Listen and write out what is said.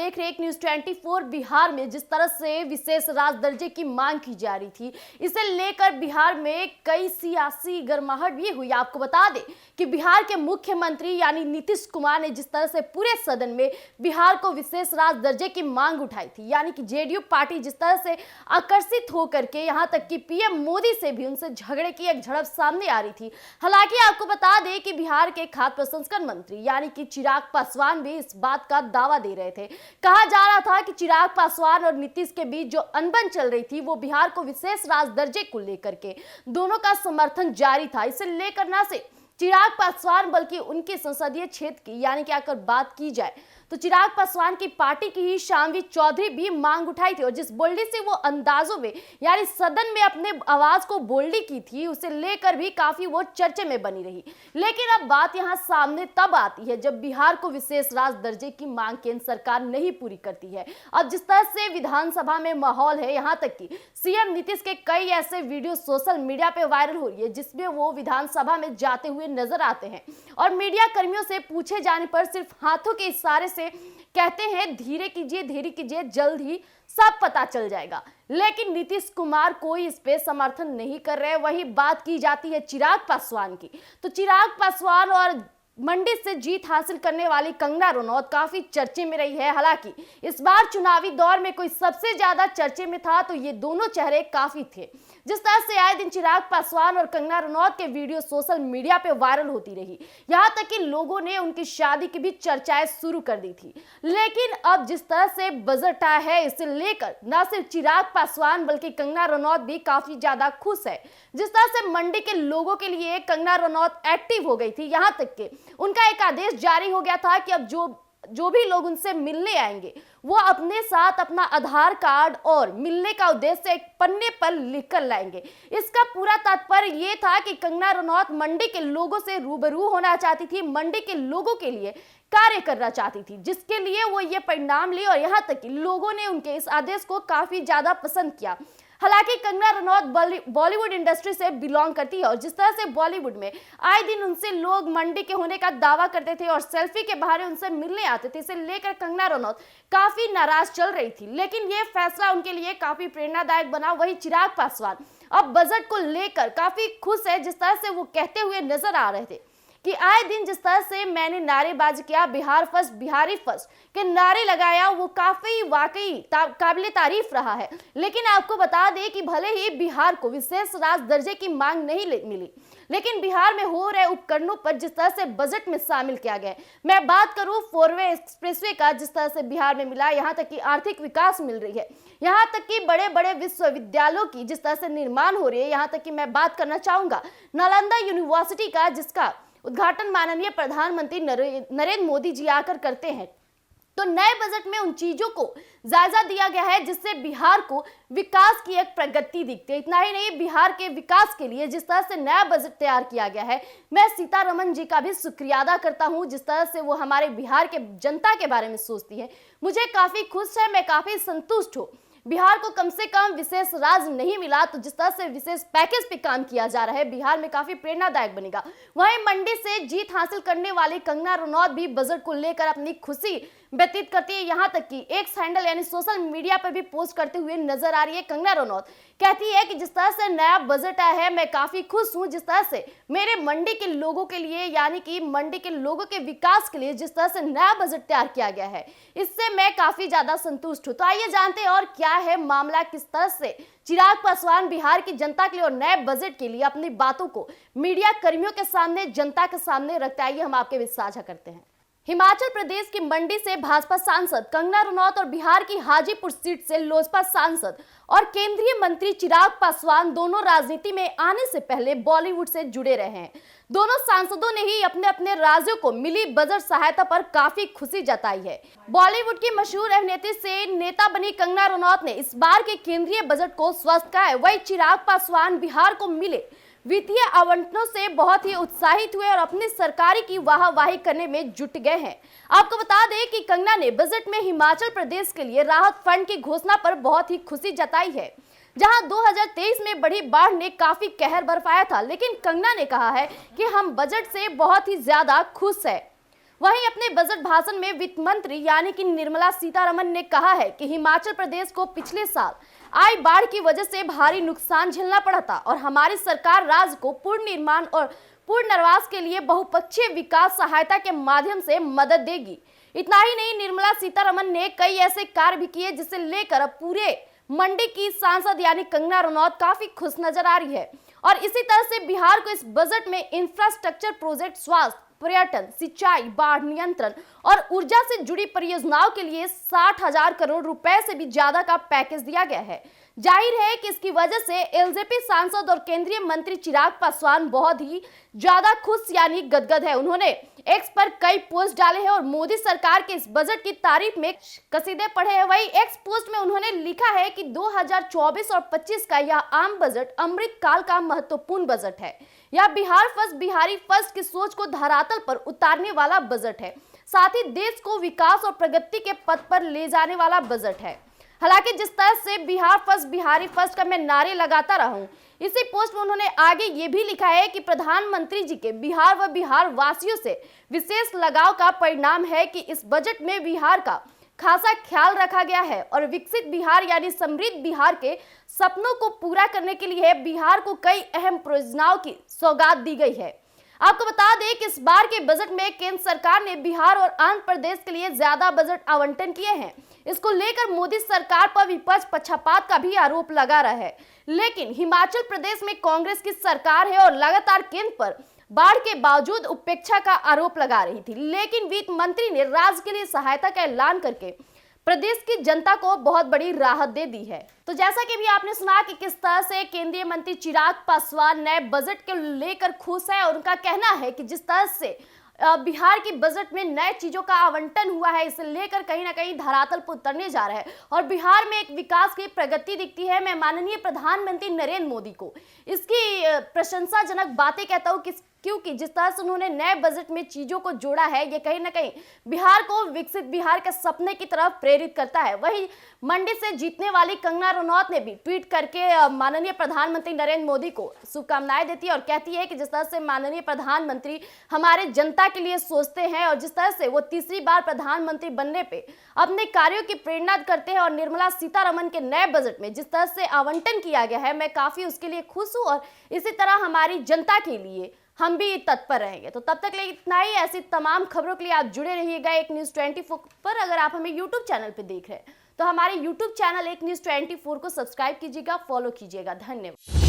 देख रहे एक न्यूज 24 बिहार में जिस तरह से विशेष राज दर्जे की मांग की जा रही थी, इसे लेकर बिहार में कई सियासी गर्माहट भी हुई। आपको बता दें कि बिहार के मुख्यमंत्री यानी नीतीश कुमार ने जिस तरह से पूरे सदन में बिहार को विशेष राज दर्जे की मांग उठाई थी, यानी कि जेडीयू पार्टी जिस तरह से आकर्षित होकर के यहां तक कि पीएम मोदी से भी उनसे झगड़े की एक झड़प सामने आ रही थी। हालांकि आपको बता दें कि बिहार के खाद्य प्रसंस्करण मंत्री यानी कि चिराग पासवान भी इस बात का दावा दे रहे थे। कहा जा रहा था कि चिराग पासवान और नीतीश के बीच जो अनबन चल रही थी वो बिहार को विशेष राज दर्जे को लेकर के दोनों का समर्थन जारी था। इसे लेकर न सिर्फ चिराग पासवान बल्कि उनके संसदीय क्षेत्र की यानी कि अगर बात की जाए तो चिराग पासवान की पार्टी की ही शामवी चौधरी भी मांग उठाई थी और जिस बोल्डी से वो अंदाजों में यानी सदन में अपने आवाज को बोल्डी की थी, उसे लेकर भी काफी वो चर्चे में बनी रही। लेकिन अब बात यहां सामने तब आती है जब बिहार को विशेष राज दर्जे की मांग केंद्र सरकार नहीं पूरी करती है। अब जिस तरह से विधानसभा में माहौल है, यहां तक कि सीएम नीतीश के कई ऐसे वीडियो सोशल मीडिया पे वायरल हो रही है जिसमें वो विधानसभा में जाते हुए नजर आते हैं और मीडिया कर्मियों से पूछे जाने पर सिर्फ हाथों के इशारे से कहते हैं धीरे कीजिए जल्द ही सब पता चल जाएगा। लेकिन नीतीश कुमार कोई इस पे समर्थन नहीं कर रहे। वही बात की जाती है चिराग पासवान की, तो चिराग पासवान और मंडी से जीत हासिल करने वाली कंगना रनौत काफी चर्चे में रही है। हालांकि इस बार चुनावी दौर में कोई सबसे ज्यादा चर्चे में था तो ये दोनों चेहरे काफी थे। जिस तरह से आए दिन चिराग पासवान और कंगना रनौत के वीडियो सोशल मीडिया पे वायरल होती रही, यहां तक कि लोगों ने उनकी शादी की भी चर्चाएं शुरू कर दी थी। लेकिन अब जिस तरह से बजट आया है, इसे लेकर न सिर्फ चिराग पासवान बल्कि कंगना रनौत भी काफी ज्यादा खुश है। जिस तरह से मंडी के लोगों के लिए कंगना रनौत एक्टिव हो गई थी, यहां तक कि उनका एक आदेश जारी हो गया था कि अब जो भी लोग उनसे मिलने आएंगे वो अपने साथ अपना आधार कार्ड और मिलने का उद्देश्य एक पन्ने पर लिखकर लाएंगे। इसका पूरा तात्पर्य ये था कि कंगना रनौत मंडी के लोगों से रूबरू होना चाहती थी, मंडी के लोगों के लिए कार्य करना चाहती थी, जिसके लिए वो ये परिणाम ली और यहाँ तक कि लोगों ने उनके इस आदेश को काफी ज्यादा पसंद किया। हालांकि कंगना रनौत बॉलीवुड इंडस्ट्री से बिलोंग करती है और जिस तरह से बॉलीवुड में आए दिन उनसे लोग मंडी के होने का दावा करते थे और सेल्फी के बहाने उनसे मिलने आते थे, इसे लेकर कंगना रनौत काफी नाराज चल रही थी। लेकिन ये फैसला उनके लिए काफी प्रेरणादायक बना। वही चिराग पासवान अब बजट को लेकर काफी खुश है। जिस तरह से वो कहते हुए नजर आ रहे थे कि आए दिन जिस तरह से मैंने नारेबाजी किया, बिहार फर्स्ट बिहारी फर्स्ट के नारे लगाया, वो काफी वाकई काबिले तारीफ रहा है। लेकिन आपको बता दें कि भले ही बिहार को विशेष राज दर्जे की मांग नहीं मिली, लेकिन बिहार में हो रहे उपकरणों पर जिस तरह से बजट में शामिल किया गया, मैं बात करूं 4वे एक्सप्रेसवे का जिस तरह से बिहार में मिला, यहाँ तक कि आर्थिक विकास मिल रही है, यहाँ तक कि बड़े बड़े विश्वविद्यालयों की जिस तरह से निर्माण हो रही है, यहाँ तक कि मैं बात करना चाहूंगा नालंदा यूनिवर्सिटी का जिसका उद्घाटन माननीय प्रधानमंत्री नरेंद्र मोदी जी आकर करते हैं। तो नए बजट में उन चीजों को जायजा दिया गया है जिससे बिहार को विकास की एक प्रगति दिखती है। इतना ही नहीं, बिहार के विकास के लिए जिस तरह से नया बजट तैयार किया गया है, मैं सीतारमण जी का भी शुक्रिया अदा करता हूं। जिस तरह से वो हमारे बिहार के जनता के बारे में सोचती है, मुझे काफी खुश है, मैं काफी संतुष्ट हूँ। बिहार को कम से कम विशेष राज नहीं मिला तो जिस तरह से विशेष पैकेज पे काम किया जा रहा है बिहार में काफी प्रेरणादायक बनेगा। वहीं मंडी से जीत हासिल करने वाली कंगना रनौत भी बजट को लेकर अपनी खुशी व्यतीत करती है। यहाँ तक कि एक हैंडल यानी सोशल मीडिया पर भी पोस्ट करते हुए नजर आ रही है। कंगना रनौत कहती है कि जिस तरह से नया बजट आया है, मैं काफी खुश हूँ। जिस तरह से मेरे मंडी के लोगों के लिए यानी कि मंडी के लोगों के विकास के लिए जिस तरह से नया बजट तैयार किया गया है, इससे मैं काफी ज्यादा संतुष्ट हूँ। तो आइए जानते हैं और क्या है मामला, किस तरह से चिराग पासवान बिहार की जनता के लिए और नए बजट के लिए अपनी बातों को मीडिया कर्मियों के सामने, जनता के सामने रखते। आइए हम आपके बीच साझा करते हैं। हिमाचल प्रदेश की मंडी से भाजपा सांसद कंगना रनौत और बिहार की हाजीपुर सीट से लोजपा सांसद और केंद्रीय मंत्री चिराग पासवान दोनों राजनीति में आने से पहले बॉलीवुड से जुड़े रहे हैं। दोनों सांसदों ने ही अपने अपने राज्यों को मिली बजट सहायता पर काफी खुशी जताई है। बॉलीवुड की मशहूर अभिनेत्री से नेता बनी कंगना रनौत ने इस बार के केंद्रीय बजट को स्वस्थ कहा है। वही चिराग पासवान बिहार को मिले वित्तीय आवंटनों से बहुत ही उत्साहित हुए और अपनी सरकारी की वाहवाही करने में जुट गए हैं। आपको बता दें कि कंगना ने बजट में हिमाचल प्रदेश के लिए राहत फंड की घोषणा पर बहुत ही खुशी जताई है। जहां 2023 में बड़ी बाढ़ ने काफी कहर बरपाया था, लेकिन कंगना ने कहा है कि हम बजट से बहुत ही ज्यादा खुश है। वहीं अपने बजट भाषण में वित्त मंत्री यानी कि निर्मला सीतारमण ने कहा है कि हिमाचल प्रदेश को पिछले साल आई बाढ़ की वजह से भारी नुकसान झेलना पड़ा था और हमारी सरकार राज्य को पुनर्निर्माण और पुनर्वास के लिए बहुपक्षीय विकास सहायता के माध्यम से मदद देगी। इतना ही नहीं, निर्मला सीतारमण ने कई ऐसे कार्य भी किए जिसे लेकर अब पूरे मंडी की सांसद यानी कंगना रनौत काफी खुश नजर आ रही है। और इसी तरह से बिहार को इस बजट में इंफ्रास्ट्रक्चर प्रोजेक्ट, स्वास्थ्य, पर्यटन, सिंचाई, बाढ़ नियंत्रण और ऊर्जा से जुड़ी परियोजनाओं के लिए 60,000 करोड़ रुपए से भी ज्यादा का पैकेज दिया गया है। जाहिर है कि इसकी वजह से एलजेपी सांसद और केंद्रीय मंत्री चिराग पासवान बहुत ही ज्यादा खुश यानी गदगद है। उन्होंने एक्स पर कई पोस्ट डाले हैं और मोदी सरकार के इस बजट की तारीफ में कसीदे पढ़े हैं। वही एक्स पोस्ट में उन्होंने लिखा है कि 2024 और 25 का यह आम बजट अमृत काल का महत्वपूर्ण बजट है। यह बिहार फर्स्ट, बिहारी फर्स्ट की सोच को धरातल पर उतारने वाला बजट है, साथ ही देश को विकास और प्रगति के पथ पर ले जाने वाला बजट है। हालांकि जिस तरह से बिहार फर्स्ट, बिहारी फर्स्ट का मैं नारे लगाता रहा हूं, इसी पोस्ट में उन्होंने आगे ये भी लिखा है कि प्रधानमंत्री जी के बिहार व बिहार वासियों से विशेष लगाव का परिणाम है कि इस बजट में बिहार का खासा ख्याल रखा गया है और विकसित बिहार यानी समृद्ध बिहार के सपनों को पूरा करने के लिए बिहार को कई अहम परियोजनाओं की सौगात दी गई है। आपको बता दें कि इस बार के बजट में केंद्र सरकार ने बिहार और आंध्र प्रदेश के लिए ज्यादा बजट आवंटन किए हैं। इसको लेकर मोदी सरकार पर विपक्ष पक्षपात का भी आरोप लगा रहा है, लेकिन हिमाचल प्रदेश में कांग्रेस की सरकार है और लगातार केंद्र पर बाढ़ के बावजूद उपेक्षा का आरोप लगा रही थी। लेकिन वित्त मंत्री ने राज्य के लिए सहायता का ऐलान करके प्रदेश की जनता को बहुत बड़ी राहत दे दी है। तो जैसा कि भी आपने सुना कि किस तरह से केंद्रीय मंत्री चिराग पासवान नए बजट को लेकर खुश है और उनका कहना है कि जिस तरह से बिहार की बजट में नए चीजों का आवंटन हुआ है, इसे लेकर कहीं ना कहीं धरातल पर उतरने जा रहा है और बिहार में एक विकास की प्रगति दिखती है। मैं माननीय प्रधानमंत्री नरेंद्र मोदी को इसकी प्रशंसाजनक बातें कहता हूँ क्योंकि जिस तरह से उन्होंने नए बजट में चीजों को जोड़ा है, ये कहीं ना कहीं बिहार को विकसित बिहार के सपने की तरफ प्रेरित करता है। वहीं मंडी से जीतने वाली कंगना रनौत ने भी ट्वीट करके माननीय प्रधानमंत्री नरेंद्र मोदी को शुभकामनाएं देती है और कहती है कि जिस तरह से माननीय प्रधानमंत्री हमारे जनता के लिए सोचते हैं और जिस तरह से वो तीसरी बार प्रधानमंत्री बनने पे अपने कार्यों की प्रेरणा करते हैं और निर्मला सीतारमण के नए बजट में जिस तरह से आवंटन किया गया है, मैं काफी उसके लिए खुश हूँ और इसी तरह हमारी जनता के लिए हम भी तत्पर रहेंगे। तो तब तक लिए इतना ही। ऐसी तमाम खबरों के लिए आप जुड़े रहिएगा एक न्यूज़ 24 पर। अगर आप हमें यूट्यूब चैनल पर देख रहे हैं तो हमारे यूट्यूब चैनल एक न्यूज़ 24 को सब्सक्राइब कीजिएगा, फॉलो कीजिएगा। धन्यवाद।